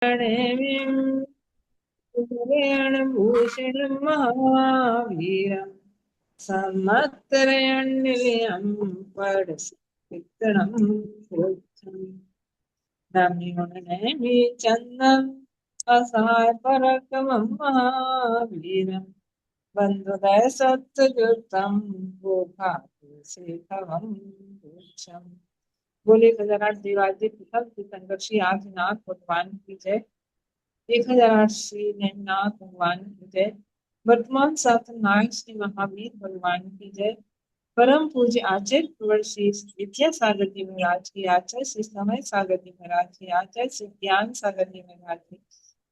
भूषणं महावीरं संवत्सरयन्निलयं पडसिद्धं नम्योननेमि चन्दम् असहाय पराक्रमं महावीरं वन्दे सत्ययुक्तं गोपालसेतवं वृक्षम्। बोले 1008 देवादिदेव विठल तीर्थंकर श्री आदिनाथ भगवान की जय। 1008 श्री नेमनाथ भगवान की जय। वर्तमान शासन नायक श्री महावीर भगवान की जय। परम पूज्य आचार्य कुंवर श्री विद्यासागर जी महाराज की, आचार्य श्री समय सागर जी महाराज की, आचार्य श्री ज्ञान सागर जी महाराज की,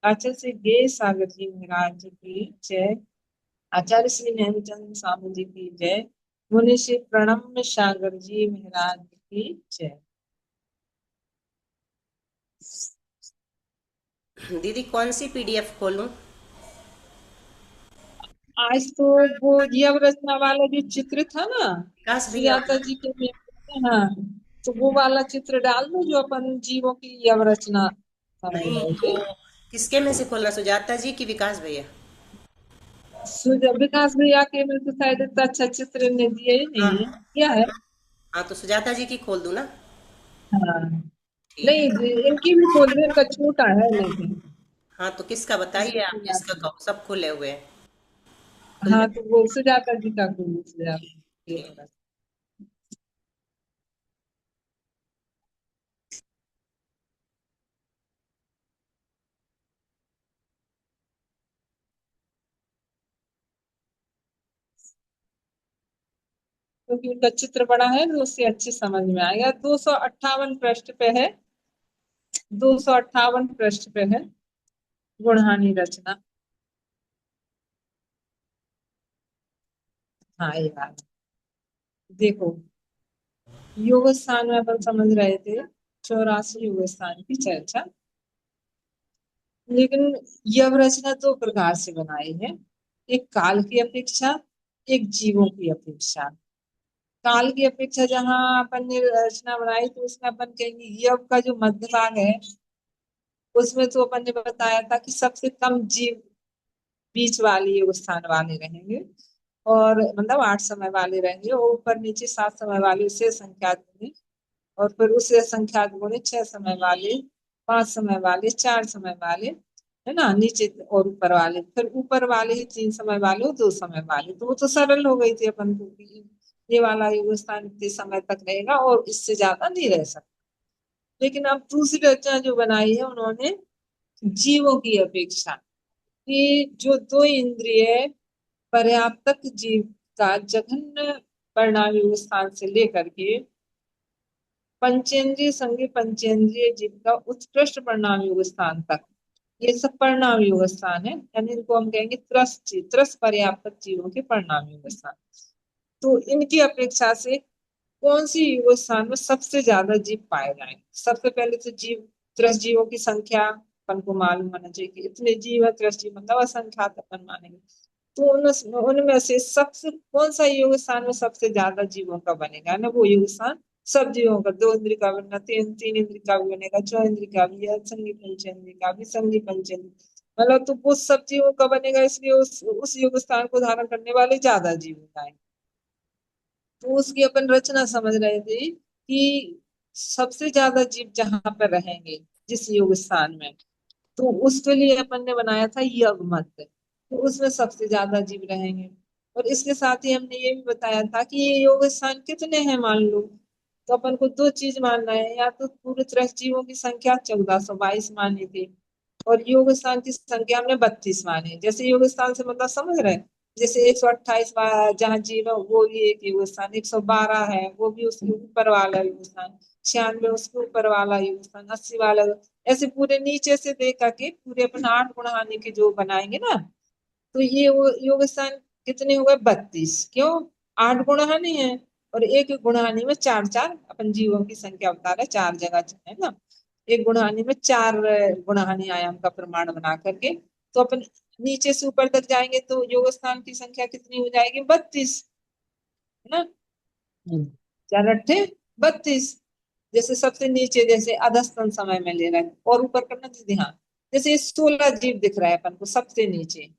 आचार्य श्री गे सागर जी महाराज की जय। आचार्य श्री नेमचंद स्वामी जी की जय। मुनि श्री प्रणम सागर जी महाराज की जय। दीदी कौन सी पीडीएफ खोलूं? आज तो वो जीव रचना वाला जो चित्र था ना, विकास भैया सुजाता जी के में, हाँ, तो वो वाला चित्र डाल दो जो अपन जीवों की यव रचना समझ नहीं, रहे थे। तो किसके में से खोलना, सुजाता जी की विकास भैया? विकास भैया के में तो शायद इतना अच्छा चित्र ने दिया ही हाँ नहीं है, क्या है। हाँ, तो सुजाता जी की खोल दूं ना? हाँ, ठीक नहीं है। इनकी भी खोल दो, इनका छोटा है लेकिन हाँ, तो किसका बताइए, आप जिसका कहो, सब खुले हुए हैं। खुल हाँ, जाए। तो वो सुजाता जी का खोलो, सुजाता जी ठीक। का। क्योंकि उनका चित्र बड़ा है तो उससे अच्छी समझ में आएगा। 258 पृष्ठ पे है, 258 पृष्ठ पे है गुणहानी रचना। हाँ, ये बात देखो, योग स्थान में अपन समझ रहे थे 84 योग स्थान की चर्चा। लेकिन यव रचना दो प्रकार से बनाई है, एक काल की अपेक्षा, एक जीवों की अपेक्षा। काल की अपेक्षा जहाँ अपन ने रचना बनाई तो उसमें अपन कहेंगे यव का जो मध्य भाग है उसमें तो अपन ने बताया था कि सबसे कम जीव बीच वाले योग स्थान वाले रहेंगे, और मतलब 8 समय वाले रहेंगे, और ऊपर नीचे 7 समय वाले उससे संख्यात गुणे, और फिर उससे संख्यात गुणे 6 समय वाले, 5 समय वाले, 4 समय वाले, है ना, नीचे और ऊपर वाले, फिर ऊपर वाले ही 3 समय वाले और 2 समय वाले। तो वो तो सरल हो गई थी अपन को कि ये वाला योग स्थान इतने समय तक रहेगा और इससे ज्यादा नहीं रह सकता। लेकिन अब दूसरी रचना जो बनाई है उन्होंने जीवों की अपेक्षा, कि जो दो इंद्रिय पर्याप्तक जीव का जघन्य परिणामी स्थान से लेकर के पंचेंद्रिय संघी पंचेंद्रिय जीव का उत्कृष्ट परिणाम योग स्थान तक, ये सब परिणाम योग स्थान है, यानी इनको हम कहेंगे त्रस पर्याप्तक जीवों के परिणाम योग स्थान। तो इनकी अपेक्षा से कौन सी योग स्थान में सबसे ज्यादा जीव पाए जाएंगे। सबसे पहले तो जीव, त्रस जीवों की संख्या अपन को मालूम होना चाहिए कि इतने जीव है, त्रस जीव मतलब असंख्यात अपन मानेंगे। तो उनमें से सबसे कौन सा योग स्थान में सबसे ज्यादा जीवों का बनेगा ना, वो योग स्थान सब जीवों का, दो इंद्रिय का बनना, तीन इंद्रिय का भी बनेगा, चौ इंद्रिय का भी, संगी पंचेंद्रिय का भी, संगी पंचेंद्रिय, मतलब तो वो सब जीवों का बनेगा। इसलिए उस योग स्थान को धारण करने वाले ज्यादा जीव होंगे। तो उसकी अपन रचना समझ रहे थे कि सबसे ज्यादा जीव जहां पर रहेंगे जिस योग स्थान में, तो उसके लिए अपन ने बनाया था यज्ञ मत, तो उसमें सबसे ज्यादा जीव रहेंगे। और इसके साथ ही हमने ये भी बताया था कि ये योग स्थान कितने हैं मान लो, तो अपन को दो चीज मानना है, या तो पूरे तरह जीवों की संख्या 1422 मानी थी, और योग स्थान की संख्या हमने 32 मानी। जैसे योग स्थान से मतलब समझ रहे हैं, जैसे 128 जहाँ जीव है वो भी एक योग स्थान, 112 है वो भी उसके ऊपर वाला योग स्थान, 96 उसके ऊपर वाला योग स्थान, 80 वाला, ऐसे पूरे नीचे से देख करके पूरे अपन 8 गुणहानि के जो बनाएंगे ना, तो ये वो योग स्थान कितने हो गए 32, क्यों, 8 गुणहानि है, और एक एक गुणहानि में चार चार अपन जीवों की संख्या बता रहे, चार जगह है ना, एक गुणहानि में चार गुणहानि आयाम का प्रमाण बना करके, तो अपन नीचे से ऊपर तक जाएंगे तो योग स्थान की संख्या कितनी हो जाएगी 32, है ना। चार अट्ठे 32। जैसे सबसे नीचे जैसे अधस्तन समय में ले रहे हैं, और ऊपर करना दीदी, हाँ, जैसे ये 16 जीव दिख रहा है अपन को सबसे नीचे,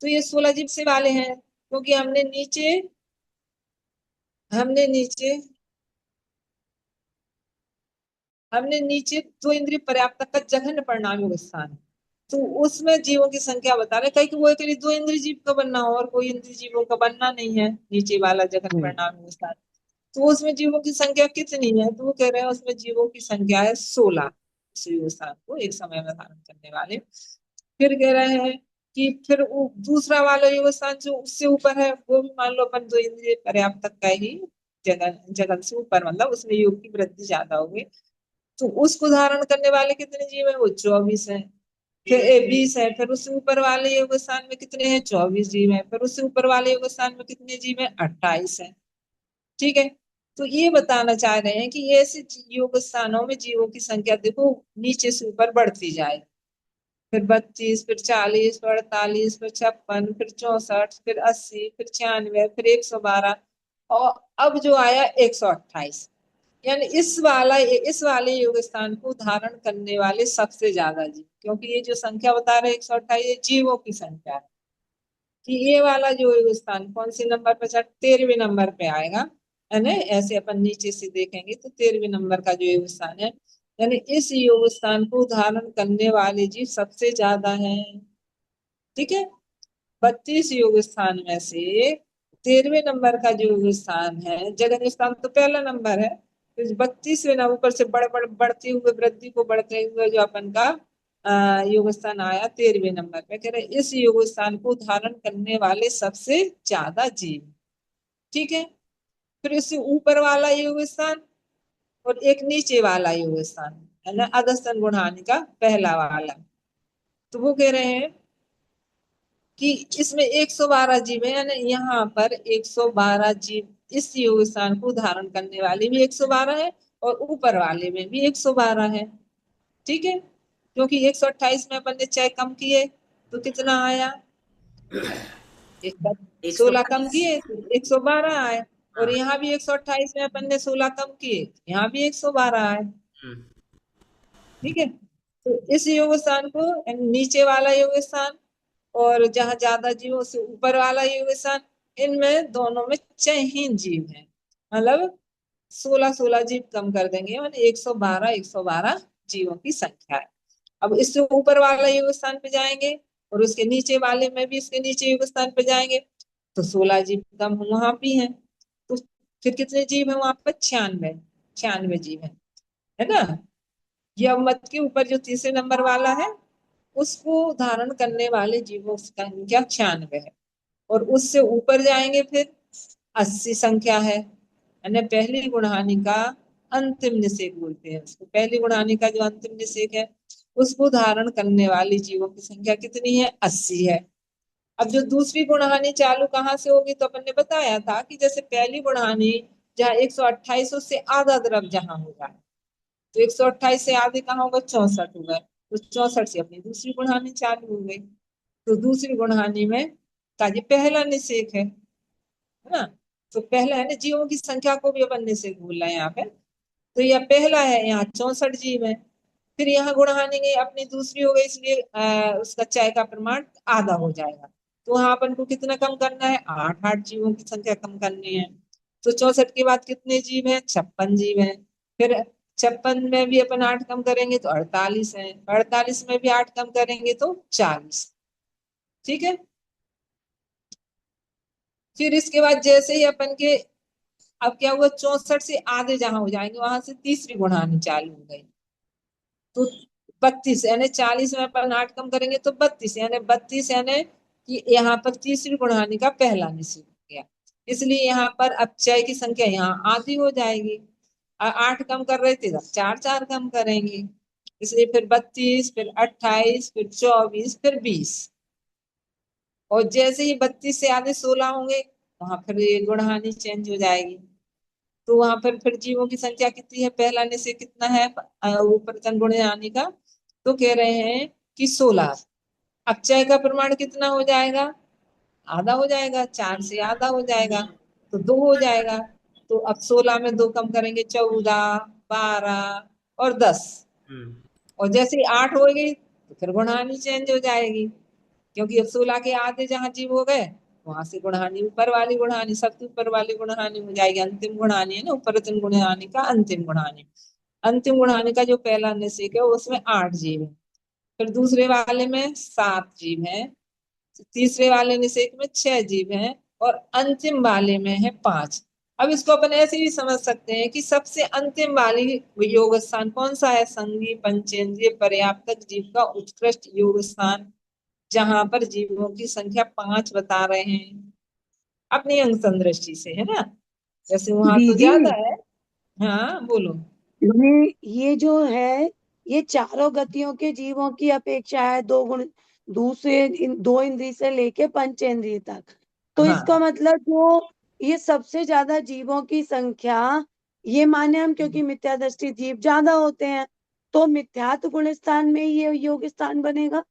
तो ये 16 जीव से वाले हैं, क्योंकि हमने नीचे हमने नीचे दो इंद्रिय पर्याप्त का जघन्य परिणामी स्थान है। तो उसमें जीवों की संख्या बता रहे, कहीं कि वो एक दो इंद्रिय जीव का बनना हो और कोई इंद्रिय जीवों का बनना नहीं है नीचे वाला जघन्य परिणामी स्थान। तो उसमें जीवों की संख्या कितनी है, तो वो कह रहे हैं उसमें जीवों की संख्या है 16, उस युग स्थान को एक समय में धारण करने वाले। फिर कह रहे हैं कि फिर वो दूसरा वाला युग स्थान जो उससे ऊपर है, वो भी मान लो अपन दो इंद्रिय पर्याप्त तक का ही जगन जगन से ऊपर, मतलब उसमें योग की वृद्धि ज्यादा होगी। तो उसको धारण करने वाले कितने जीव है, वो 24 है। फिर 20 है, फिर उससे ऊपर वाले योग स्थान में कितने हैं, 24 जीव है। फिर उससे ऊपर वाले योग स्थान में कितने जीव है, 28 है। ठीक है। तो ये बताना चाह रहे हैं कि ऐसे योग स्थानों में जीवों की संख्या देखो नीचे से ऊपर बढ़ती जाए, फिर 32, फिर 40, फिर 48, फिर 56, फिर 64, फिर 80, फिर 96, फिर 112, और अब जो आया 128। यानी इस वाले योग स्थान को धारण करने वाले सबसे ज्यादा जीव, क्योंकि ये जो संख्या बता रहे 128 ये जीवों की संख्या है। कि ये वाला जो योग स्थान कौन से नंबर पे, 13वें नंबर पे आएगा, है ना। ऐसे अपन नीचे से देखेंगे तो 13वें नंबर का जो योग स्थान है, यानी इस योग स्थान को धारण करने वाले जीव सबसे ज्यादा है। ठीक है। 32 योग स्थान में से 13वें नंबर का जो योग स्थान है, जगन स्थान तो पहला नंबर है, तो 32वें नंबर ऊपर से बढ़ते हुए वृद्धि को बढ़ते हुए जो अपन का योग स्थान आया 13वें नंबर पे, कह रहे इस योग स्थान को धारण करने वाले सबसे ज्यादा जीव। ठीक है। फिर इससे ऊपर वाला योग स्थान और एक नीचे वाला योग स्थान, है ना, अधस्तन गुणानी का पहला वाला। तो वो कह रहे हैं कि इसमें 112 जीव है, यानी यहाँ पर 112 जीव इस योग स्थान को धारण करने वाले भी 112 है, और ऊपर वाले में भी 112 है। ठीक है। क्योंकि 128 में अपन ने 6 कम किए तो कितना आया, एक बार एक सौ 16 कम बाईस किए तो 112 आए। और हाँ। यहाँ भी 128 में अपन ने 16 कम किए, यहाँ भी 112 आए। हम्म, ठीक है। तो इस योग स्थान को नीचे वाला योग स्थान और जहां ज्यादा जीव से ऊपर वाला योग स्थान, इनमें दोनों में चयहीन जीव है, मतलब 16-16 जीव कम कर देंगे, मतलब 112 जीवों की संख्या है। अब इससे ऊपर वाला योग स्थान पे जाएंगे और उसके नीचे वाले में भी इसके नीचे योग स्थान पे जाएंगे तो 16 जीव कम वहां भी है। तो फिर कितने जीव है वहां पर, 96, 96 जीव है ना। यमत के ऊपर जो तीसरे नंबर वाला है उसको धारण करने वाले जीवों की संख्या 96 है। और उससे ऊपर जाएंगे फिर 80 संख्या है, यानी पहली गुणहानि का अंतिम निषेक बोलते हैं उसको, पहली गुणहानि का जो अंतिम निषेक है उसको धारण करने वाली जीवों की संख्या कितनी है, 80 है। अब जो दूसरी गुणहानि चालू कहाँ से होगी, तो अपन ने बताया था कि जैसे पहली गुणहानि जहाँ 128 उससे आधा द्रव जहां होगा, तो 128 से आधे कहाँ होगा, 64 होगा, तो 64 से अपनी दूसरी गुणहानि चालू हो गई। तो दूसरी गुणहानि में का ये पहला निषेक है ना। तो पहला है ना, जीवों की संख्या को भी अपन निषेक बोल रहे हैं यहाँ पे। तो यह पहला है, यहाँ 64 जीव है। फिर यहाँ गुणहानि गई अपनी दूसरी हो गई, इसलिए उसका चय का प्रमाण आधा हो जाएगा। तो वहां अपन को कितना कम करना है, 8 8 जीवों की संख्या कम करनी है। तो 64 के बाद कितने जीव हैं, 56 जीव हैं। फिर 56 में भी अपन 8 कम करेंगे तो 48 है, 48 में भी 8 कम करेंगे तो 40। ठीक है। फिर इसके बाद जैसे ही अपन के, अब क्या हुआ, 64 से आधे जहां हो जाएंगे वहां से तीसरी गुणहानि चालू हो गई, तो 32, यानी 40 में अपन 8 कम करेंगे तो 32, यानी 32 यानी कि यहाँ पर तीसरी गुणहानि का पहला निषेध हो गया। इसलिए यहाँ पर अब चय की संख्या यहाँ आधी हो जाएगी। 8 कम कर रहे थे तो 4 4 कम करेंगे, इसलिए फिर 32, फिर 28, फिर 24, फिर 20। और जैसे ही 32 से आधे 16 होंगे वहां फिर ये गुणहानि चेंज हो जाएगी। तो वहां पर फिर जीवों की संख्या कितनी है, पहला निषेध कितना है, ऊपर तन गुणहानि का, तो कह रहे हैं कि 16। अब चय का प्रमाण कितना हो जाएगा, आधा हो जाएगा, 4 से आधा हो जाएगा तो 2 हो जाएगा। तो अब 16 में 2 कम करेंगे, 14, 12 और 10। हम्म, और जैसे ही 8 हो गई तो फिर गुणहानि चेंज हो जाएगी, क्योंकि अब 16 के आधे जहां जीव हो गए, वहां से गुणहानि, ऊपर वाली गुणहानि, सबसे ऊपर वाली गुणहानि हो जाएगी, अंतिम गुणहानि है ना, उपरतन गुणहानि का अंतिम गुणहानि। अंतिम गुणहानि का जो पहला निषेक है उसमें 8 जीव है, फिर दूसरे वाले में 7 जीव है, तीसरे वाले निषेक में 6 जीव हैं, और अंतिम वाले में है 5। अब इसको अपन ऐसे भी समझ सकते हैं कि सबसे अंतिम वाली योग स्थान कौन सा है, संगी पंचेंद्रिय पर्याप्तक जीव का उत्कृष्ट योग स्थान, जहां पर जीवों की संख्या 5 बता रहे हैं अपनी अंग संदृष्टि से, है ना। जैसे वहां तो दीदी, ज्यादा है। हाँ बोलो। ये जो है, ये चारों गतियों के जीवों की अपेक्षा है, दो गुण, दो इंद्रिय से लेके पंचेंद्रिय तक। तो इसका हाँ मतलब जो ये सबसे ज्यादा जीवों की संख्या, ये माने हम, क्योंकि मिथ्या दृष्टि जीव ज्यादा होते हैं, तो मिथ्यात्व गुण स्थान में ये योग स्थान बनेगा।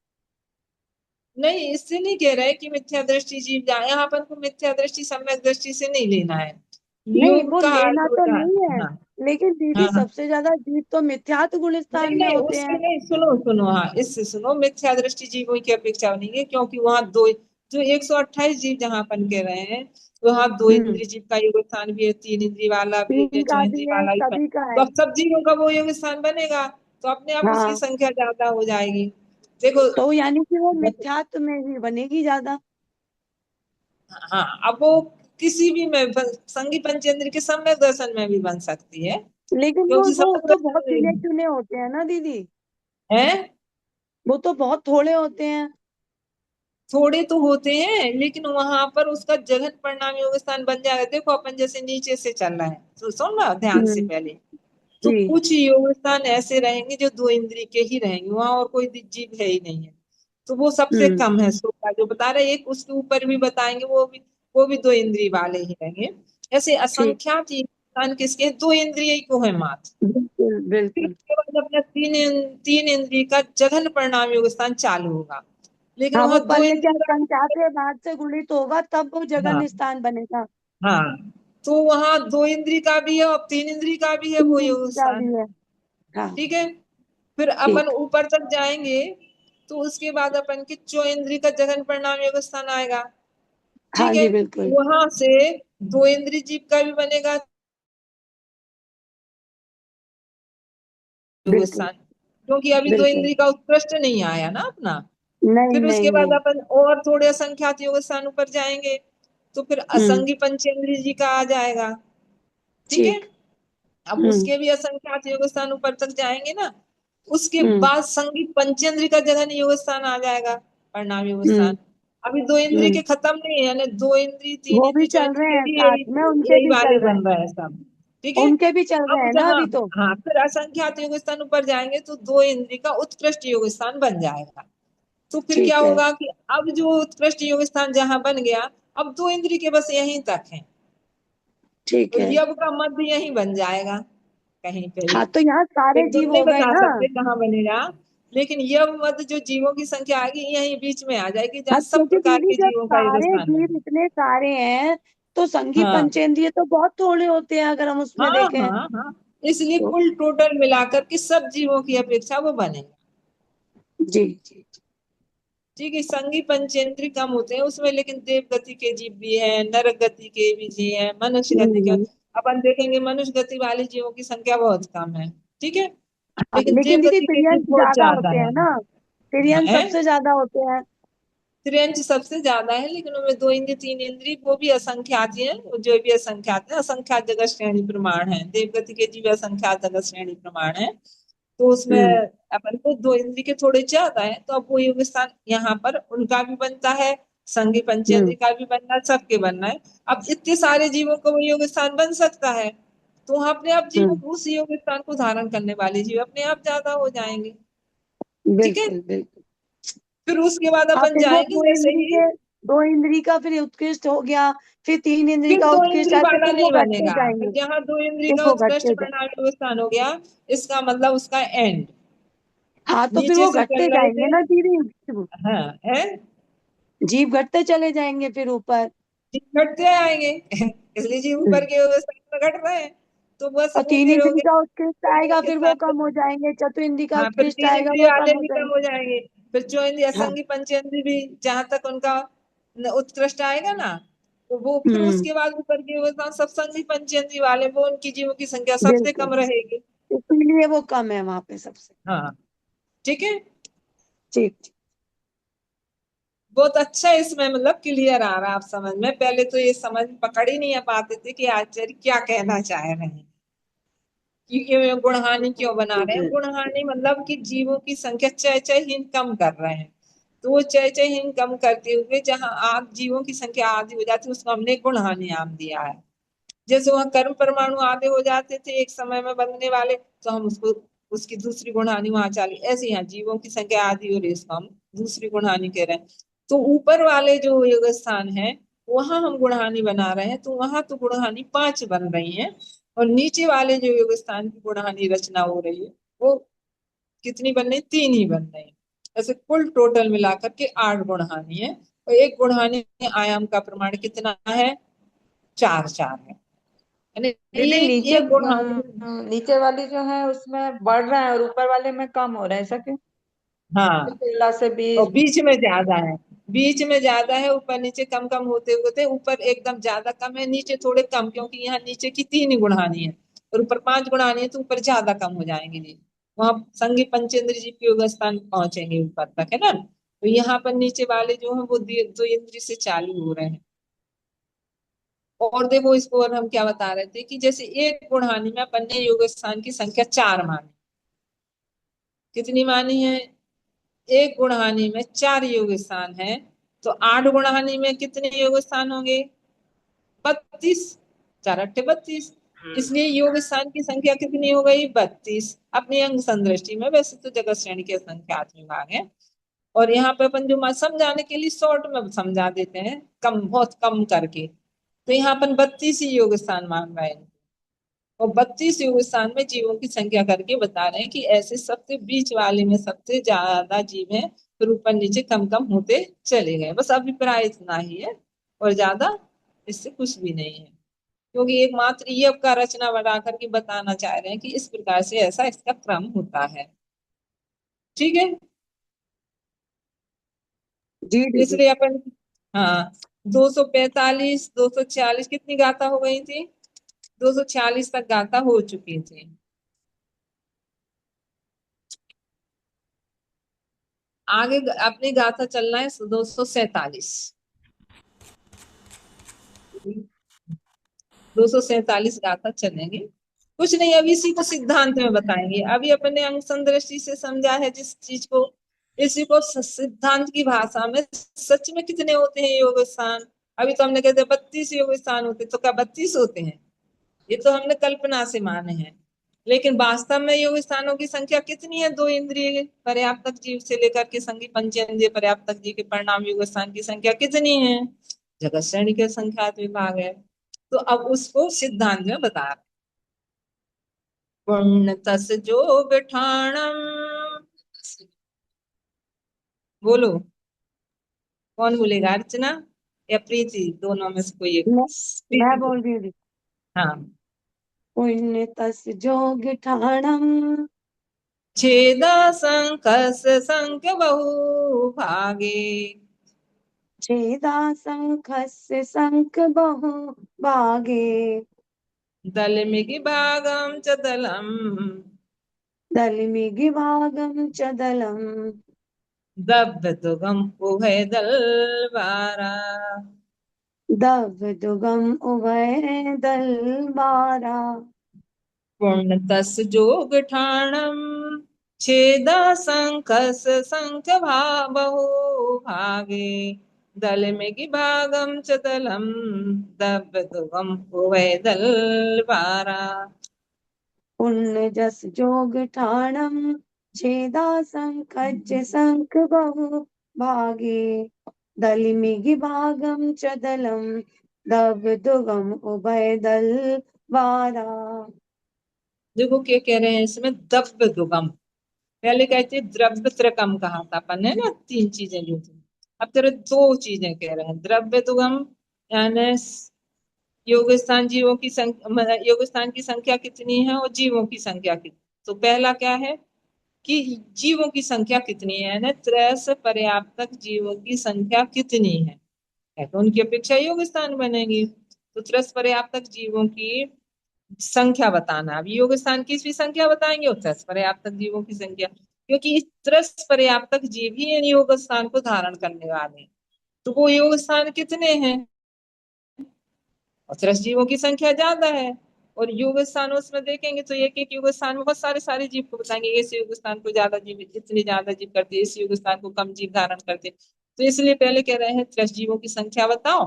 नहीं, इससे नहीं कह रहे कि मिथ्या दृष्टि जीव जाए, यहाँ पर को मिथ्या दृष्टि सम्यक दृष्टि से नहीं लेना है। नहीं, योग वो का अर्थ लेना तो होता है। नहीं है, हाँ लेकिन दीदी हाँ। सबसे ज्यादा जीव तो मिथ्यात्व गुण स्थान नहीं में नहीं, होते उससे हैं। नहीं, सुनो सुनो, हाँ इससे सुनो, मिथ्या दृष्टि जीवों की अपेक्षा नहीं है, क्योंकि वहां दो, जो 128 जीव जहां अपन कह रहे हैं, वहां दो हम्म, इंद्रिय जीव का योग स्थान भी है, 3 इंद्रिय वाला भी है, तीन का भी चौन्द्रिय है, वाला भी है। सभी का तो है। अब सब जीवों का वो योग स्थान बनेगा, तो अपने आप उसकी हाँ, संख्या ज्यादा हो जाएगी। देखो, तो यानी कि वो मिथ्यात्व में ही बनेगी ज्यादा। हाँ अब वो किसी भी में संगी पंचेंद्र के सम्यक दर्शन में भी बन सकती है, लेकिन क्योंकि वो सम्यक तो दर्शन बहुत गिने चुने होते हैं ना दीदी, है, वो तो बहुत थोड़े होते हैं। थोड़े तो होते हैं, लेकिन वहां पर उसका जघन परिणाम योग स्थान बन जाएगा। देखो अपन जैसे नीचे से चल रहे हैं, तो सुन ना ध्यान से हम्म, पहले, तो जी, कुछ योग स्थान ऐसे रहेंगे जो दो इंद्रिय के ही रहेंगे, वहां और कोई जीव है ही नहीं है, तो वो सबसे हम्म, कम है। 16 जो बता रहे हैं, एक उसके ऊपर भी बताएंगे, वो भी दो इंद्रिय वाले ही रहेंगे। ऐसे ठीक, असंख्यात योग स्थान किसके, दो इंद्रिय को है मात्र। बिल्कुल फिर बिल्कुल। उसके बाद अपना तीन इंद्रिय का जघन परिणाम योग स्थान चालू होगा, लेकिन हाँ, वो वहां दो पल्ले के इंद्रिय का, संख्या से बाद से गुणित होगा तब वो जगन हाँ स्थान बनेगा। हाँ, तो वहां दो इंद्री का भी है और तीन इंद्री का भी है वो तीन योग का स्थान। भी है। हाँ, ठीक है, फिर अपन ठीक, ऊपर तक जाएंगे, तो उसके बाद अपन के चौ इंद्री का जघन परिणाम योग स्थान आएगा। हाँ ठीक है, जी, बिल्कुल वहां से दो इंद्री जीव का भी बनेगा योग बिल्कुल स्थान, क्योंकि अभी दो बिल्कुल। इंद्री का उत्कृष्ट नहीं आया ना अपना। नहीं फिर नहीं उसके बाद नहीं। अपन और थोड़े असंख्यात योग स्थान ऊपर जाएंगे, तो फिर हम्म, असंगी पंचेंद्री जी का आ जाएगा। ठीक है, ठीक। अब हम्म, उसके भी असंख्यात योग स्थान ऊपर तक जाएंगे ना, उसके हम्म, बाद संगीत पंचेंद्र का जगह योग स्थान आ जाएगा, परिणाम योग हम्म, स्थान। अभी दो इंद्रिय हम्म, के खत्म नहीं है, यानी दो इंद्रिय तीन वो भी इंद्रिय चल चौन्द्रिय रहे के हैं भी साथ यही में, उनके यही भी वाले चल रहे बन हैं, रहा है सब। ठीक है, उनके भी चल रहे अब हैं ना जहाँ, अभी तो। हाँ फिर असंख्यात योग स्थान ऊपर जाएंगे तो दो इंद्रिय का उत्कृष्ट योग स्थान बन जाएगा। तो फिर क्या ठीक है, होगा कि अब जो उत्कृष्ट योग स्थान जहां बन गया, अब दो इंद्रिय के बस यहीं तक है, ठीक तो है। यव का मध्य यहीं बन जाएगा कहीं पे ही। हाँ, तो यहाँ सारे एकदम जीव नहीं हो गए बता ना। सकते कहाँ बनेगा, लेकिन यह मध्य जो जीवों की संख्या आएगी यहीं बीच में आ जाएगी, जहाँ हाँ, सब क्योंकि प्रकार दीदी के जब जीवों का एक सारे स्थान जीव बने। इतने सारे हैं, तो संगी हाँ पंचेंद्रिय तो बहुत थोड़े होते हैं अगर हम उसमें हाँ देखें। हाँ हाँ, इसलिए तो कुल टोटल मिलाकर के सब जीवों की अपेक्षा वो बनेगा। जी जी। ठीक है, संगी पंचेंद्रिय कम होते हैं उसमें, लेकिन देव गति के जीव भी है, नरक गति के भी जीव है, मनुष्य गति के। हम्म, अपन देखेंगे मनुष्य गति वाले जीवों की संख्या बहुत कम है। ठीक है, हाँ, लेकिन लेकिन देव दीदी गति के जीव तिर्यंत बहुत ज्यादा ज्यादा होते हैं ना, तिर्यंत है। सबसे ज्यादा होते हैं। त्रियंच सबसे ज्यादा है, लेकिन उनमें दो इंद्रिय तीन इंद्रिय वो भी असंख्यात ही है, जो भी असंख्यात है, असंख्यात जगत श्रेणी प्रमाण है, देवगति के जीव असंख्यात जगत श्रेणी प्रमाण है। तो उसमें हम्म, अपन को दो इंद्रिय के थोड़े ज्यादा है, तो अब वो योग स्थान यहाँ पर उनका भी बनता है, संगी हम्म, पंचेंद्रिय का भी बनना है, सबके बनना है। अब इतने सारे जीवों को वो योग स्थान बन सकता है, तो वहाँ अपने आप जीवों हम्म, को उस योग स्थान को धारण करने वाले जीव अपने आप ज्यादा हो जाएंगे। ठीक है, बिल्कुल बिल्कुल। फिर उसके बाद हाँ, अपन फिर वो जाएंगे जैसे ही, दो इंद्री का फिर उत्कृष्ट हो गया, फिर तीन इंद्री फिर का दो उत्कृष्ट, इंद्री ऐसे वाला फिर वो नहीं घटते बनेगा, फिर जाएंगे, जहां दो इंद्री फिर का वो उत्कृष्ट घटते जाए। परिणाम योग स्थान हो गया, इसका मतलब उसका एंड, हाँ, तो फिर नीचे वो से घटते चल रहे जाएंगे थे। ना दीदी, हाँ है, जीव घटते चले जाएंगे फिर ऊपर। घटते आएंगे इसलिए जी ऊपर के योग स्थान में घट रहे हैं। तो बस और तीन बोलते इंद्री रहोगे का उत्कृष्ट आएगा के फिर वो साथ। कम हो जाएंगे, चतुर्इंद्री का हाँ, फिर उत्कृष्ट तीन आएगा इंद्रिय वो वाले कम हो भी कम जाएंगे। हो जाएंगे। फिर जो इंद्रिय हाँ। असंगी पंचेंद्रिय भी जहां तक उनका उत्कृष्ट आएगा ना, तो वो फिर हम्म। उसके बाद ऊपर की वो सत्संगी पंचेंद्रिय वाले, वो उनकी जीवों की संख्या सबसे बिल्कुल, कम रहेगी। इसीलिए वो कम है वहां पे सबसे। हाँ, ठीक है। ठीक ठीक। बहुत अच्छा है, इसमें मतलब क्लियर आ रहा है आप समझ में। पहले तो ये समझ पकड़ ही नहीं पाते थे कि आचार्य क्या कहना चाह रहे हैं, कि ये गुणहानि क्यों बना रहे हैं। जी। गुणहानि मतलब कि जीवों की संख्या चय चयहीन कम कर रहे हैं। तो वो चय चयहीन कम करते हुए जहां आग जीवों की संख्या आधी हो जाती है, उसको हमने गुणहानि नाम दिया है। जैसे वहां कर्म परमाणु आधे हो जाते थे एक समय में बनने वाले, तो हम उसको उसकी दूसरी गुणहानि वहां चाली। ऐसे यहाँ जीवों की संख्या आधी हो रही है, इसको हम दूसरी गुणहानि कह रहे हैं। तो ऊपर वाले जो योग स्थान है, वहां हम गुणहानि बना रहे हैं, तो वहां तो गुणहानि 5 बन रही है। और नीचे वाले जो योग स्थान की गुणहानि रचना हो रही है, वो कितनी बन रही, 3 ही बन रही है। ऐसे कुल टोटल मिलाकर के 8 गुणहानि है। और एक गुणहानि आयाम का प्रमाण कितना है, 4 4 है। यानी दीदी नीचे एक गुणहानि। नीचे वाली जो है उसमें बढ़ रहा है और ऊपर वाले में कम हो रहा है, ऐसा क्यों? हाँ, 16 से 20। और बीच में ज्यादा है। बीच में ज्यादा है, ऊपर नीचे कम कम होते होते ऊपर एकदम ज्यादा कम है, नीचे थोड़े कम, क्योंकि यहाँ नीचे की 3 ही गुणहानि है और ऊपर 5 गुणहानि है, तो ऊपर ज्यादा कम हो जाएंगे जी। वहां संगी पंचेंद्र जी के योग स्थान पहुंचेंगे ऊपर तक, है ना। तो यहाँ पर नीचे वाले जो है वो दो इंद्रिय से चालू हो रहे हैं। और देखो इसको, और हम क्या बता रहे थे कि जैसे एक गुणहानि में अपन ने योग स्थान की संख्या 4 मानी। कितनी मानी है, एक गुणहानि में 4 योग स्थान है। तो 8 गुणहानि में कितने योग स्थान होंगे, 32। 4 अट्ठे 32। इसलिए योग स्थान की संख्या कितनी हो गई, 32 अपनी अंग संदृष्टि में। वैसे तो जगत श्रेणी के संख्यात विभाग है, और यहाँ पे अपन जो समझाने के लिए शॉर्ट में समझा देते हैं, कम बहुत कम करके। तो यहाँ अपन 32 ही योग स्थान मान रहे हैं, और 32 योग स्थान में जीवों की संख्या करके बता रहे हैं कि ऐसे सबसे बीच वाले में सबसे ज्यादा जीव है, फिर ऊपर नीचे कम कम होते चले गए। बस अभिप्राय इतना ही है, और ज्यादा इससे कुछ भी नहीं है। क्योंकि एकमात्र ये का रचना बना करके बताना चाह रहे हैं कि इस प्रकार से ऐसा इसका क्रम होता है। ठीक है, जी दीदी। इसलिए अपन, हाँ, 245 246 कितनी गाथा हो गई थी, 246 तक गाथा हो चुकी थी। आगे अपनी गाथा चलना है 247। 247 गाथा चलेंगे। कुछ नहीं, अभी इसी को सिद्धांत में बताएंगे। अभी अपने अंग संदृष्टि से समझा है जिस चीज को, इसी को सिद्धांत की भाषा में सच में कितने होते हैं योग स्थान। अभी तो हमने कहते 32 योग स्थान होते, तो क्या 32 होते हैं, ये तो हमने कल्पना से माने हैं। लेकिन वास्तव में योग स्थानों की संख्या कितनी है, 2 इंद्रिय पर्याप्तक जीव से लेकर के संगी पंचेंद्रिय पर्याप्तक जीव के परिणाम योग स्थान की संख्या कितनी है, जगत श्रेणी के संख्यात विभाग है। तो अब उसको सिद्धांत में बता रहे, पुण्य तस जोग ठाणम। बोलो, कौन बोलेगा, अर्चना या प्रीति, दोनों में से कोई एक। मैं प्रीति बोल बोलो। रही हूँ। हाँ, पुण्य तस जोग ठाणम, छेदा संकस संख बहु भागे। छेदा शंखस्य शंख बहु भागे, दलमिग भागम च दलम, दलमिगिभागं च दलम्, दब्ध दुगम उभय दल बारा। दग्धुगम् उभय दलबारा। पूर्ण तस जोग ठाणम, छेदा संकस संख बहु भागे। दल में भागम च दलम, दब्ध दुगम उभय दल बारा। पुण्य जस जोग ठाणम, छेदा शंखस्य शंख बहु भागे, दलिमिगिभागं च दलम्, दग्धुगम् उभय दलबारा। देखो क्या कह रहे हैं इसमें, दब्ध दुगम। पहले कहते द्रव्य त्रकम कहा था अपन ने ना, 3 चीजें ली थी। अब तेरे 2 चीजें कह रहे हैं, द्रव्य दुगम यानी योग स्थान जीवों की संख्या, योग स्थान की संख्या कितनी है और जीवों की संख्या कितनी। तो पहला क्या है कि जीवों की संख्या कितनी है ना, त्रैस पर्याप्तक जीवों की संख्या कितनी है तो उनकी अपेक्षा योग स्थान बनेगी। तो त्रैस पर्याप्तक जीवों की संख्या बताना। अब योग स्थान की भी संख्या बताएंगे और त्रैस पर्याप्तक जीवों की संख्या, क्योंकि इस त्रैस पर्याप्तक जीव ही इन योग स्थान को धारण करने वाले हैं। तो वो योग स्थान कितने हैं, और त्रस जीवों की संख्या ज्यादा है। और योग स्थान उसमें देखेंगे तो एक एक योग स्थान में बहुत सारे जीव को बताएंगे, इस योग स्थान को ज्यादा जीव इतनी ज्यादा जीव करते, इस योग स्थान को कम जीव धारण करते। तो इसलिए पहले कह रहे हैं त्रस जीवों की संख्या बताओ,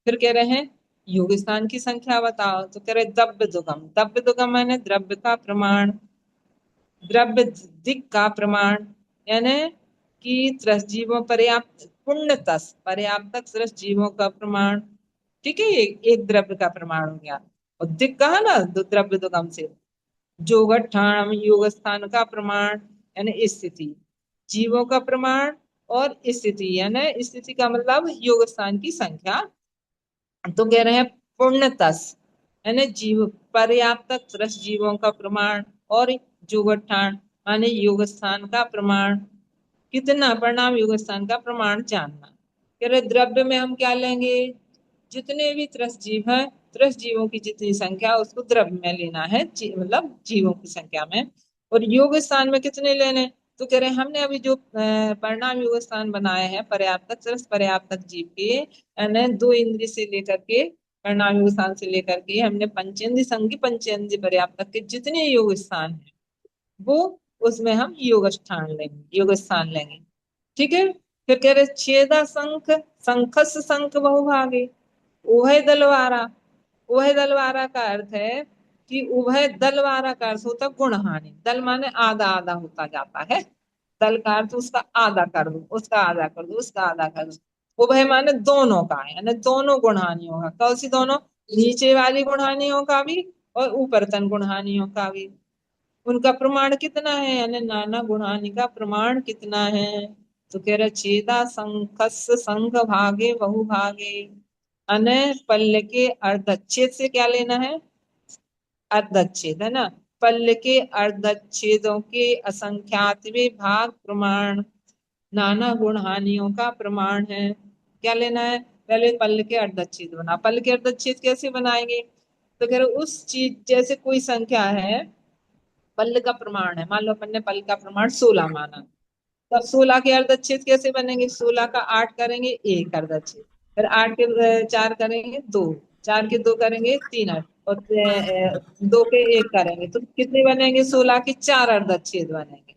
फिर कह रहे हैं योग स्थान की संख्या बताओ। तो कह रहे द्रव्य दुगम, द्रव्य दुगम माने द्रव्य का प्रमाण, द्रव्य दिक का प्रमाण, यानी कि त्रस जीवों पर्याप्त पुण्यतस पर्याप्तक त्रस जीवों का प्रमाण। ठीक है, एक द्रव्य का प्रमाण हो गया। और दिक कहा ना द्रव्य दुगम से, जोगठान योग स्थान का प्रमाण यानी स्थिति, जीवों का प्रमाण और स्थिति यानी स्थिति का मतलब योग स्थान की संख्या। तो कह रहे हैं पूर्णतस यानी जीव पर्याप्तक त्रस जीवों का प्रमाण, और जोगठान माने योग स्थान का प्रमाण कितना, परिणाम योग स्थान का प्रमाण जानना। कह रहे द्रव्य में हम क्या लेंगे, जितने भी त्रस जीव है, त्रस जीवों की जितनी संख्या उसको द्रव्य में लेना है, मतलब जीवों की संख्या में। और योग स्थान में कितने लेने, तो कह रहे हैं हमने अभी जो परिणाम योग स्थान बनाए हैं पर्याप्तक त्रस पर्याप्तक जीव के, यानी दो इंद्रिय से लेकर के परिणाम योग स्थान से लेकर के हमने पंचेंद्रिय संघ पंचेंद्रिय पर्याप्तक के जितने योग स्थान है वो उसमें हम योग स्थान लेंगे, योग स्थान लेंगे। ठीक है, फिर कह रहे छेदा संख, संखस संख बहुभागे, उभय दलवारा। उभय दलवारा का अर्थ है कि उभय दलवारा का अर्थ होता है गुण हानि, दल माने आधा आधा होता जाता है, दल का अर्थ उसका आधा कर दो, उसका आधा कर दो, उसका आधा कर दो। उभय माने दोनों का है, यानी दोनों गुण हानियों का। कौन सी दोनों, नीचे वाली गुण हानियों का भी और ऊपरतन गुण हानियों का भी। उनका प्रमाण कितना है, यानी नाना गुणानि का प्रमाण कितना है। तो कह रहे छेदा संखस संघ भागे बहु भागे, अने पल्ल के अर्धच्छेद से क्या लेना है, अर्धच्छेद है ना, पल्ल के अर्धच्छेदों के असंख्यातवे भाग प्रमाण नाना गुण हानियों का प्रमाण है। क्या लेना है, पहले पल्ल के अर्धच्छेद बना। पल्ल के अर्धच्छेद कैसे बनाएंगे, तो कह रहे उस चीज जैसे कोई संख्या है, पल्ल का प्रमाण है, मान लो अपन ने पल्ल का प्रमाण 16 माना, तब 16 के अर्धच्छेद कैसे बनेंगे, 16 का 8 करेंगे एक अर्धच्छेद, फिर 8 के 4 करेंगे 2, 4 के 2 करेंगे 3 और 2 के 1 करेंगे तो कितने बनेंगे, 16 के 4 अर्धच्छेद बनेंगे।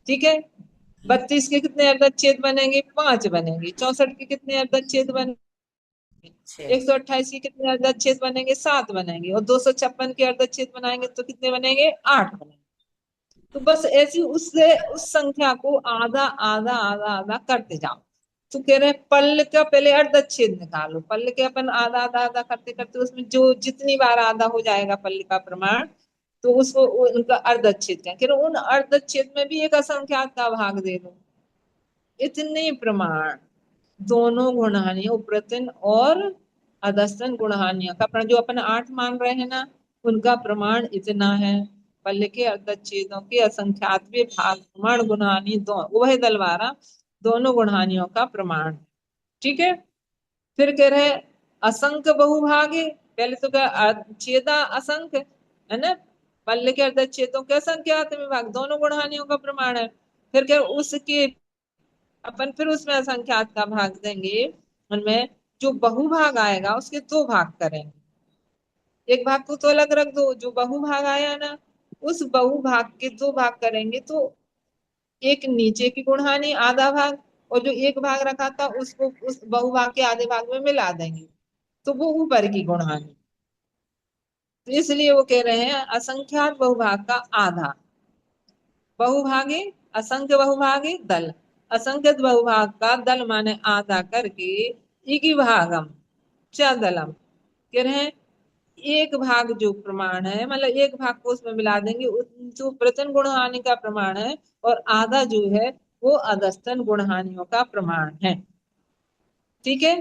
ठीक है, 32 के कितने अर्धच्छेद बनेंगे, 5 बनेंगे। 64 के कितने अर्धच्छेद बनेंगे, 128 के कितने अर्धच्छेद बनेंगे, 7 बनेंगे। और 256 के अर्धच्छेद बनाएंगे तो कितने बनेंगे, 8 बनेंगे। तो बस ऐसी उससे उस संख्या को आधा आधा आधा आधा करते जाओ। तो कह रहे हैं पल्ल का पहले अर्धच्छेद निकालो, पल्ल के अपन आधा आधा आधा करते करते उसमें जो जितनी बार आधा हो जाएगा पल्ल का प्रमाण, तो उसको उनका अर्धच्छेद कहें। उन अर्धच्छेद में भी एक असंख्यात का भाग दे दो, इतने प्रमाण दोनों गुणहानियों उपरतन और अधस्तन गुणहानियों का प्रमाण, जो अपन 8 मान रहे हैं ना, उनका प्रमाण इतना है। पल्ल के अर्धच्छेदों के असंख्यातवे भाग प्रमाण गुणहानि दो उभय दलवारा दोनों गुणहानियों का प्रमाण। ठीक है, फिर कह रहे असंख्य बहुभागे, पहले तो क्या छेदा असंख्य है ना, पल्ल के अर्धच्छेदों के असंख्यात विभाग दोनों गुणहानियों का प्रमाण है। फिर क्या उसके अपन फिर उसमें असंख्यात का भाग देंगे, उनमें जो बहुभाग आएगा उसके 2 भाग करेंगे, एक भाग को तो अलग रख दो, जो बहुभाग आया ना उस बहुभाग के 2 भाग करेंगे, तो एक नीचे की गुणहानि आधा भाग, और जो एक भाग रखा था उसको उस बहुभाग के आधे भाग में मिला देंगे, तो वो ऊपर की गुणहानि। तो इसलिए वो कह रहे हैं असंख्यात बहुभाग का आधा, बहुभागे असंख्य बहुभागे दल, असंख्य बहुभाग का दल माने आधा करके इकी भागम च दलम, कह रहे हैं एक भाग जो प्रमाण है, मतलब एक भाग को उसमें मिला देंगे जो प्रचन गुण हानि का प्रमाण है, और आधा जो है वो अधस्तन गुण हानियों का प्रमाण है। ठीक है,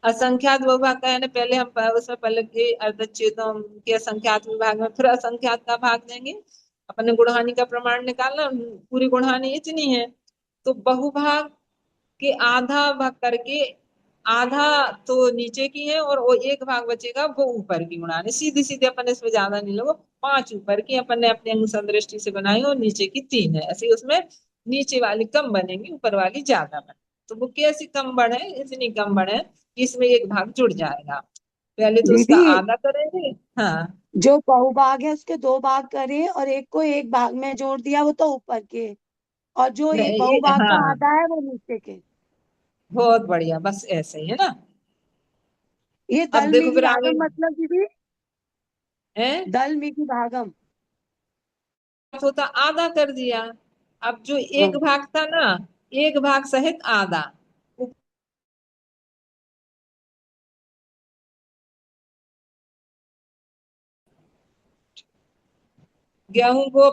असंख्यात विभाग का है ना, पहले हम उसमें पहले के अर्धच्छेदों के असंख्यात विभाग में फिर असंख्यात का भाग देंगे। अपने गुणहानि का प्रमाण निकालना, पूरी गुणहानि इतनी है तो बहुभाग के आधा भाग करके, आधा तो नीचे की है और वो एक भाग बचेगा वो ऊपर की गुणहानि। सीधी सीधे अपन इसमें ज्यादा नहीं लोगो, 5 ऊपर की अपन ने अपने अंग संदृष्टि से बनाई और नीचे की 3 है, ऐसे उसमें नीचे वाली कम बनेंगी, ऊपर वाली ज्यादा बने। तो वो कैसी कम बढ़े, इतनी कम बढ़े कि इसमें एक भाग जुड़ जाएगा। पहले तो उसका दीदी आधा करेंगे। हाँ जो बहुभाग है उसके दो भाग करे और एक को एक भाग में जोड़ दिया, वो तो ऊपर के, और जो ये नहीं, ये बहुभाग का हाँ आधा है वो नीचे के। बहुत बढ़िया, बस ऐसे ही है ना। ये अब दल देखो मिगी फिर आगे भागम मतलब दीदी, है, दल मिगी भागम। होता आधा कर दिया। अब जो हाँ एक भाग था ना, एक भाग सहित आधा, गेहूं को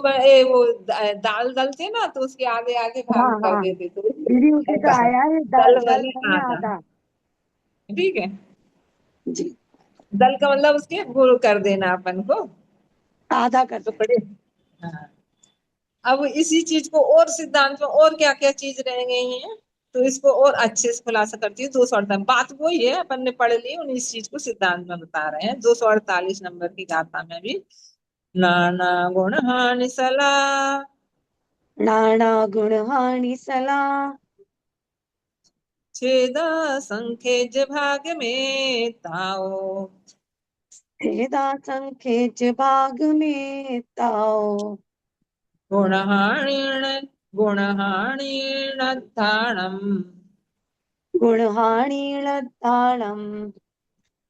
वो दाल दलते ना तो उसके आगे आगे हाँ भाग कर हाँ, देते तो दीदी उसी का आया है, दल दल वाले बने आधा। आधा। ठीक है, जी, दल का मतलब उसके गुण कर देना अपन को, आधा कर तो देना। बड़े। हाँ, अब इसी चीज को और सिद्धांत में और क्या क्या चीज रह गई है, तो इसको और अच्छे से खुलासा करती है 248। बात वही है अपन ने पढ़ ली, उन इस चीज को सिद्धांत में बता रहे हैं 248 नंबर की गाथा में भी। नाना गुण हानि सला, नाना गुण हानि सला, छेदा संखेज भाग में ताओ, भेदा संखेज भाग में ताओ, गुणहाणीण गुणहाणीण धाणम, गुण हानि ताणम,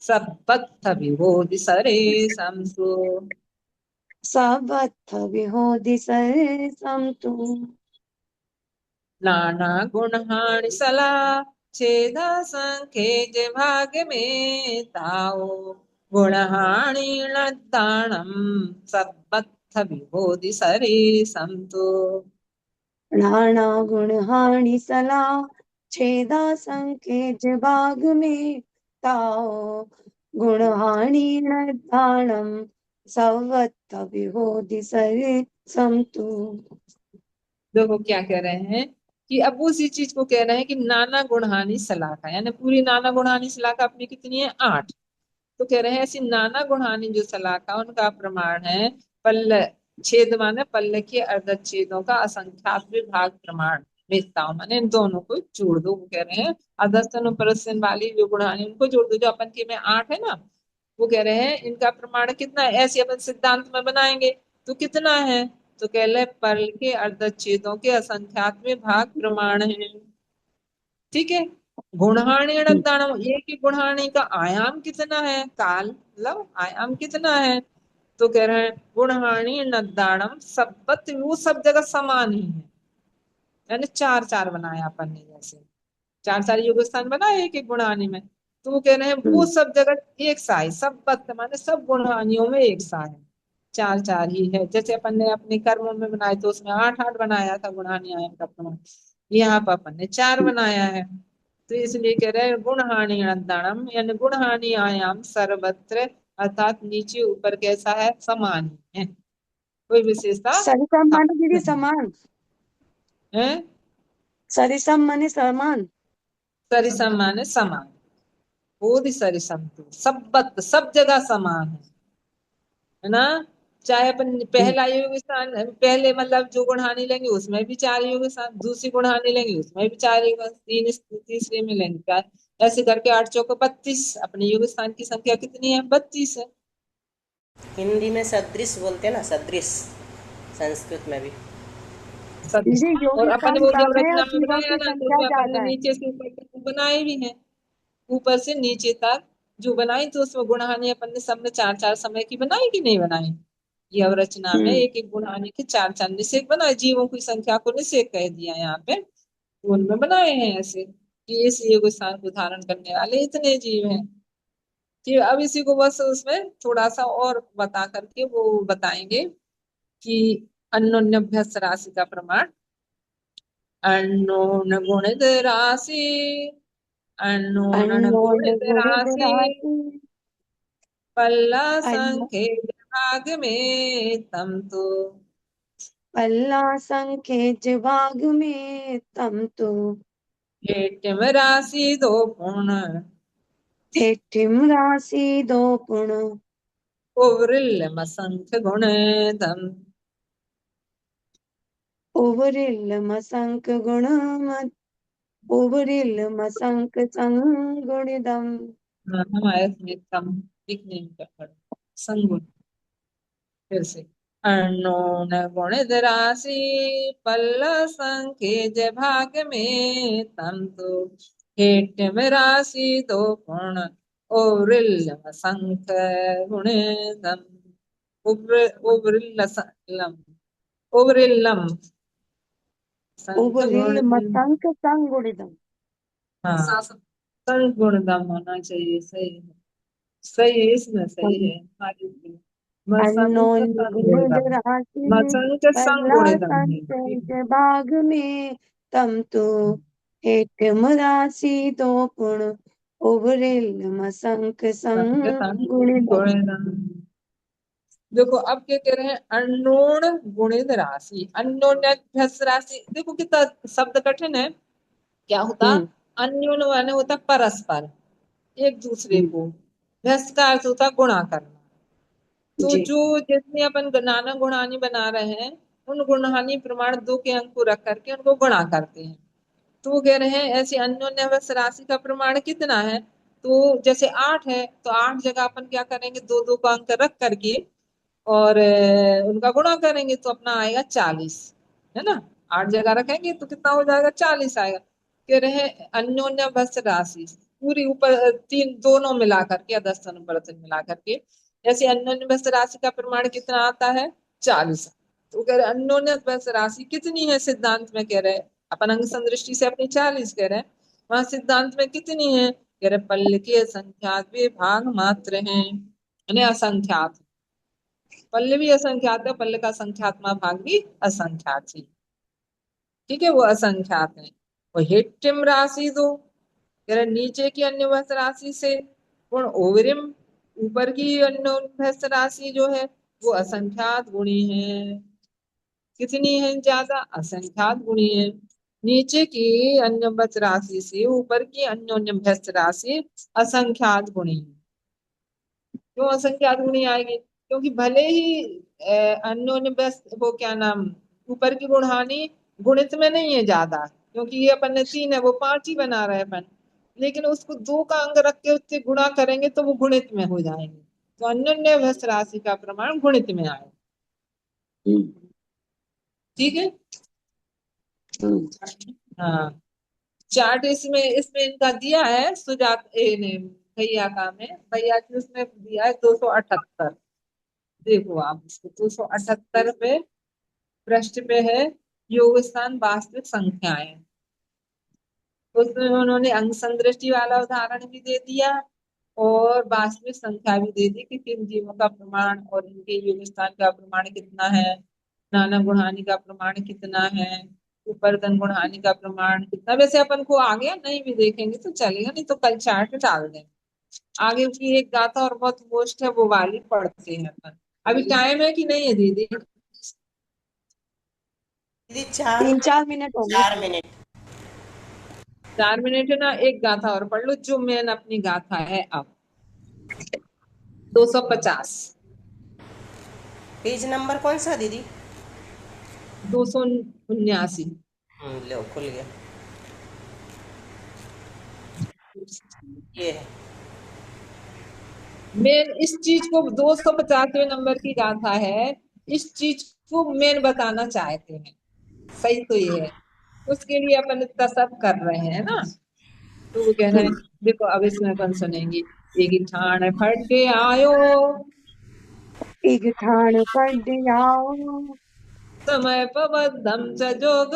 सपत्थ विभूति सरे समसु, सबत्थ विहोदि सर समतु। नाना गुणहानि सला, छेदा संखेज भाग में ताओ, गुणहाणीण दाणम, सपत्थ विभूति सरे समतु। नाना गुण हानि सला, छेदा संखेज भाग में ताओ, गुण हानि ताणम, सवत्थ विहोदि सर समतु। देखो क्या कह रहे हैं कि अब उसी चीज को कह रहे हैं कि नाना गुणहानि सलाखा, यानी पूरी नाना गुणहानि सलाखा अपनी कितनी है, 8। तो कह रहे हैं ऐसी नाना गुणहानि जो सलाखा उनका प्रमाण है पल्ल, छेद माने पल्ल के अर्धच्छेदों का असंख्यात विभाग प्रमाण, वेदताओं माने इन दोनों को जोड़ दो। वो कह रहे हैं अधस्तन उपरस्तन वाली जो गुणहानि उनको जोड़ दो, जो अपन के में 8 है ना, वो कह रहे हैं इनका प्रमाण कितना है, ऐसे अपन सिद्धांत में बनाएंगे तो कितना है, तो कह रहे पर्ल के अर्धच्छेदों के असंख्यात में भाग प्रमाण है। ठीक है, गुणहानि दानव, एक ही गुणहानि का आयाम कितना है, काल मतलब आयाम कितना है, तो कह रहे हैं गुणहानि नदानम सबत, वो सब जगह समान ही है, यानी 4 4 बनाया अपन ने, जैसे 4 4 युग स्थान बनाए एक एक गुणहानि में, तो वो कह रहे हैं वो सब जगह एक सा है, सब वक्त माने सब गुणहानियों में एक सा है, 4 4 ही है। जैसे अपन ने अपने कर्मों में बनाए तो उसमें 8 8 बनाया था गुणहानि आयन का प्रमाण, यहाँ पर अपन ने 4 बनाया है। तो इसलिए कह रहे हैं गुणहानि अनदानम, यानी गुणहानि आयाम सर्वत्र, अर्थात नीचे ऊपर कैसा है, समान ही है, कोई विशेषता सरिसम खास माने दीदी नहीं समान, है। सरिसम माने समान। सरिसम माने समान, बोधि सरिसम तो सब सब जगह समान है ना। चाहे अपन पहला युग स्थान, पहले मतलब जो गुणहानि लेंगे उसमें भी 4 युग स्थान, दूसरी गुणहानि लेंगे उसमें भी 4 युग, तीसरे में लेंगे 4, ऐसे करके 8 चौको 32, अपने युग स्थान की संख्या कितनी है, 32 है। हिंदी में सदृश बोलते हैं ना, सदृश, संस्कृत में भी। सदृश। दीदी और योगी अपन ने स्थान वो जब कम है और रचना में जीवों बनाया की ना तो संख्या उसमें अपन ने ज्यादा है। नीचे से ऊपर तक बनाए भी हैं, ऊपर से नीचे तक जो बनाई, तो उसमें गुणहानि अपन ने सब में 4 4 समय की बनाई कि नहीं बनाई। ये अवरचना में हम्म, एक एक गुणहानि के 4 4 निषेक बनाए, जीवों की संख्या को निषेक कह दिया यहाँ पे, तो उनमें बनाए हैं ऐसे कि इस युग स्थान को धारण करने वाले इतने जीव हैं। कि अब इसी को बस उसमें थोड़ा सा और बता करके वो बताएंगे कि अन्योन्याभ्यास राशि का प्रमाण, अन्योन्य गुणित राशि, अन्नून अन्नोन गुणित गुणित राशि राशि पल्ला अन्न संख्य भाग में तम तो पल्ला संखेज भाग में तम तो हेट्यम राशि दो पूर्ण हेठिम राशि दो पुण उवृल्लम असंख्य गुण तम उवरिल मसंक गुण मत उवरिल मसंक संगुणिदम हमारे इसमें कम लिखने में कर संगुण फिर से अन्नून गुणित राशि पल्ला संख्य भाग में तम तो हेट्यम राशि दो पूर्ण उवृल्लम संख्य गुण तम उवृल्लम उवृल्लम संख उवरिल गुण मसंक संगुणिदम हाँ संगुणदम होना चाहिए सही है सही है इसमें सही है हमारी इसमें। मसंक अन्नोन गुणित संगुणदम राशि मसंक पल्ला संगुणिदम है ठीक है। संखेज भाग में तम तो हेठिम राशि दो पुण उवरिल मसंक संक संगुणिदम संगुणिदम देखो अब क्या कह रहे हैं अनोन गुणित राशि अन्योन्याभ्यस राशि देखो कितना शब्द कठिन है क्या होता हम्म अन्योन माने होता परस्पर एक दूसरे हम्म, को भ्यस का अर्थ होता गुणा करना तो जी जो जितने अपन नाना गुणानी बना रहे हैं उन गुणानी प्रमाण दो के अंक को रख करके उनको गुणा करते हैं तो वो कह रहे हैं ऐसी अन्योन्याभ्यस राशि का प्रमाण कितना है तो जैसे 8 है तो 8 जगह अपन क्या करेंगे दो दो का अंक रख करके और उनका गुणा करेंगे तो अपना आएगा 40 है ना 8 जगह रखेंगे तो कितना हो जाएगा 40 आएगा कह रहे हैं अन्योन्याभ्यस राशि पूरी ऊपर तीन दोनों मिला करके या 10 अनुबर्तन मिला करके ऐसे अन्योन्याभ्यस राशि का प्रमाण कितना आता है 40 तो कह रहे अन्योन्याभ्यस राशि कितनी है सिद्धांत में कह रहे हैं अपन अंग संदृष्टि से अपनी 40 कह रहे हैं वहां सिद्धांत में कितनी है कह रहे पल्ल के असंख्यात वे भाग मात्र हैं यानी असंख्यात पल्ल भी असंख्यात है पल्ल का संख्यात्मक भाग भी असंख्यात ही ठीक है वो असंख्यात है वो हिट्टिम राशि दो जरा नीचे की अन्य भ्रष्ट राशि से गुण ओवरिम ऊपर की अन्य भ्रष्ट राशि जो है वो असंख्यात गुणी है कितनी है ज्यादा असंख्यात गुणी है नीचे की अन्य भ्रष्ट राशि से ऊपर की अन्योन्य भ्रष्ट राशि असंख्यात गुणी है क्यों असंख्यात गुणी आएगी क्योंकि भले ही अन्योन्य व्यस्त वो क्या नाम ऊपर की गुणहानि गुणित में नहीं है ज्यादा क्योंकि ये अपन ने 3 है वो 5 ही बना रहे हैं अपन लेकिन उसको 2 का अंग रख के उससे गुणा करेंगे तो वो गुणित में हो जाएंगे तो अन्योन्य व्यस्त राशि का प्रमाण गुणित में आए हम्म ठीक है हम्म हाँ चार्ट इसमें इसमें इनका दिया है सुजात ने भैया का में भैया की उसमें दिया है 278 देखो आप इसको 278 पे पृष्ठ पे है योग स्थान वास्तविक संख्याएं उसमें उन्होंने अंग संदृष्टि वाला उदाहरण भी दे दिया और वास्तविक संख्या भी दे दी कि किन जीवों का प्रमाण और इनके योग स्थान का प्रमाण कितना है नाना गुणहानि का प्रमाण कितना है उपरतन गुणहानि का प्रमाण कितना वैसे अपन को आगे नहीं भी देखेंगे तो चलेगा नहीं तो कल चार्ट डाल देंगे आगे की एक गाथा और बहुत पोस्ट है वो वाली पढ़ते हैं अपन अभी टाइम है कि नहीं है दीदी दीदी चार 3-4 मिनट हो गए 4 मिनट 4 मिनट है ना एक गाथा और पढ़ लो जो मेन अपनी गाथा है अब 250 पेज नंबर कौन सा दीदी 279 लो खुल गया ये है मेन इस चीज को 250वें नंबर की गाथा है इस चीज को मेन बताना चाहते हैं सही तो ये है उसके लिए अपन इतना सब कर रहे हैं ना तो वो कह रहे हैं देखो अब इसमें अपन सुनेंगे एक ठाण फट के आयो एक ठाण पढ़ आओ समय पबद्धम च जोग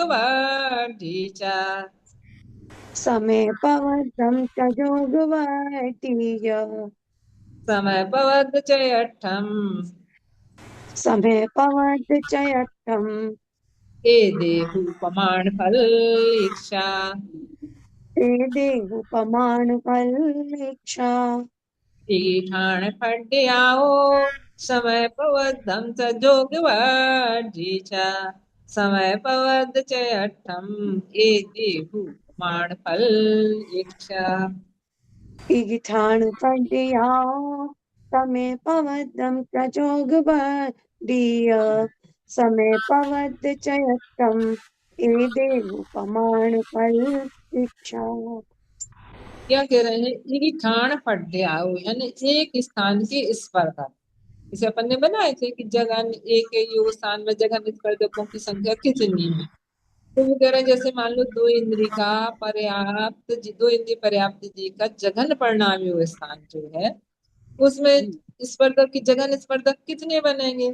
ढीचा समय पवत्रम तजोग वर्तीय समय पवद चयठम समय पवत चयटम ए देहु प्रमाण फल इच्छा ते देहु पमाण फल इच्छा। ठाण फड्याओ समय पवद्धम च जोग वर्जीचा समय पवद चयठम ए देहु प्रमाण फल इच्छा। ईठान पड्याओ समय पवदम प्रजोग बडीय समय पवद चयतम ए देहु पमाण फल इच्छा। क्या कह रहे हैं, ठाण फड्याओ यानी एक स्थान की स्पर्धा। जैसे अपन ने बनाए थे कि जगह एक योग स्थान में जगह स्पर्धकों की संख्या कितनी है। तो वो कह रहे हैं जैसे मान लो दो इंद्री का दो इंद्री पर्याप्त जी का जघन परिणाम योग स्थान जो है उसमें स्पर्धक की जघन स्पर्धक कितने बनेंगे,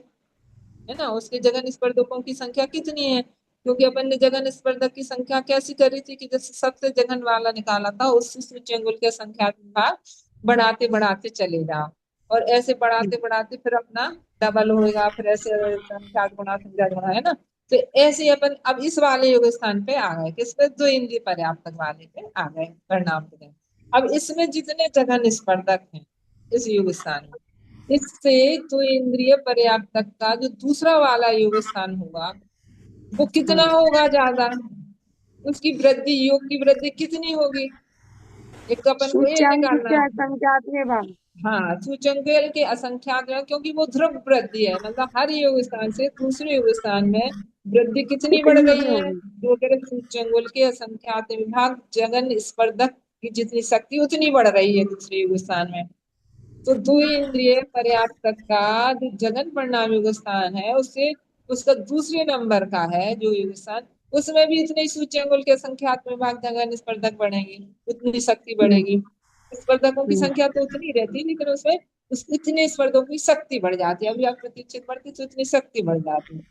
है ना। उसके जघन स्पर्धकों की संख्या कितनी है, क्योंकि अपन ने जघन स्पर्धक की संख्या कैसी करी थी कि जैसे सबसे जघन वाला निकाला था उससे सूच्यंगुल के संख्यात्मक भाग बढ़ाते बढ़ाते चले जाओ, और ऐसे बढ़ाते बढ़ाते फिर अपना डबल होएगा, फिर ऐसे संख्या गुणा संख्या गुणा, है ना। तो ऐसे ही अपन अब इस वाले योग स्थान पे आ गए, किस पे, दो इंद्रिय पर्याप्तक वाले पे आ गए परिणाम पे। अब इसमें जितने जघन स्पर्धक हैं इस योग स्थान में, इससे तो इंद्रिय पर्याप्तक का जो दूसरा वाला योग स्थान होगा वो कितना होगा ज्यादा, उसकी वृद्धि, योग की वृद्धि कितनी होगी। एक तो अपन को ये सूच्यांक निकालना के है। असंख्यात भाग। हाँ, सूच्यंकेल के असंख्यात है, क्योंकि वो ध्रुव वृद्धि है, मतलब हर योग स्थान से दूसरे योग स्थान में वृद्धि कितनी बढ़ कितनी रही भी है। होगी। तो अगर सूच्यंकुल के असंख्यात विभाग जगन स्पर्धक की जितनी शक्ति उतनी बढ़ रही है दूसरे योग स्थान में। तो दो इंद्रिय पर्याप्तक का जो जगन परिणाम योग स्थान है उससे उसका दूसरे नंबर का है जो योग स्थान, उसमें भी इतने ही सूच्यंकुल के संख्यात विभाग जगन स्पर्धक बढ़ेंगे, उतनी शक्ति बढ़ेगी। स्पर्धकों की संख्या तो उतनी रहती है लेकिन उसमें इतने स्पर्धकों की शक्ति बढ़ जाती है, अभी आप प्रतिच्छेद बढ़ती तो इतनी शक्ति बढ़ जाती है।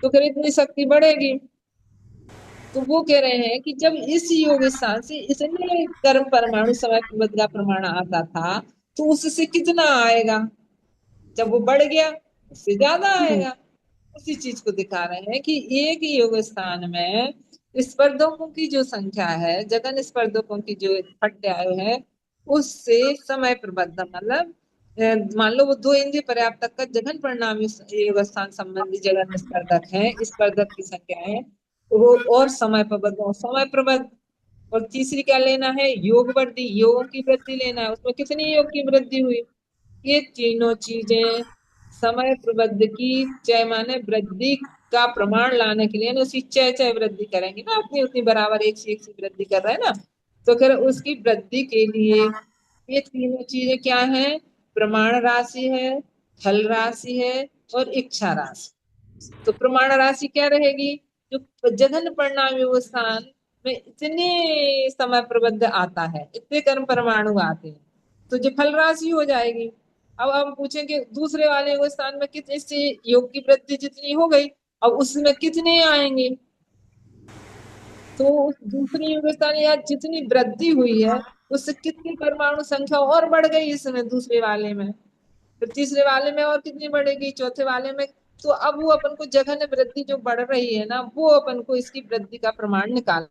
तो फिर इतनी शक्ति बढ़ेगी तो वो कह रहे हैं कि जब इस योग स्थान से इतने कर्म परमाणु समय प्रबंध का प्रमाण आता था तो उससे कितना आएगा, जब वो बढ़ गया उससे ज्यादा आएगा। उसी चीज को दिखा रहे हैं कि एक ही योग स्थान में स्पर्धकों की जो संख्या है, जगन स्पर्धकों की जो पट्याय है, उससे समय प्रबंध मतलब मान लो वो दो इंद्रिय पर्याप्तक का जघन परिणामी योग स्थान संबंधी जगन स्पर्धक है, स्पर्धक की संख्या है वो, और समय प्रबंध। और तीसरी क्या लेना है, योग वृद्धि, योगों की वृद्धि लेना है, उसमें कितनी योग की वृद्धि हुई। ये तीनों चीजें समय प्रबंध की चय माने वृद्धि का प्रमाण लाने के लिए ना उसकी चय चय वृद्धि करेंगे ना, अपनी उतनी बराबर एक से एक सी वृद्धि कर रहे हैं ना। तो फिर उसकी वृद्धि के लिए ये तीनों चीजें क्या है, प्रमाण राशि है, फल राशि है और इच्छा राशि। तो प्रमाण राशि क्या रहेगी, जो जघन परिणाम योग स्थान में इतने समय प्रबंध आता है, इतने कर्म परमाणु आते हैं, तो जो फल राशि हो जाएगी। अब हम पूछेंगे दूसरे वाले योग स्थान में कितने से योग की वृद्धि जितनी हो गई, अब उसमें कितने आएंगे। तो उस दूसरे योग स्थान या जितनी वृद्धि हुई है उससे कितनी परमाणु संख्या और बढ़ गई इसमें दूसरे वाले में, फिर तीसरे वाले में और कितनी बढ़ेगी, चौथे वाले में। तो अब वो अपन को जघन वृद्धि जो बढ़ रही है ना वो अपन को इसकी वृद्धि का प्रमाण निकाल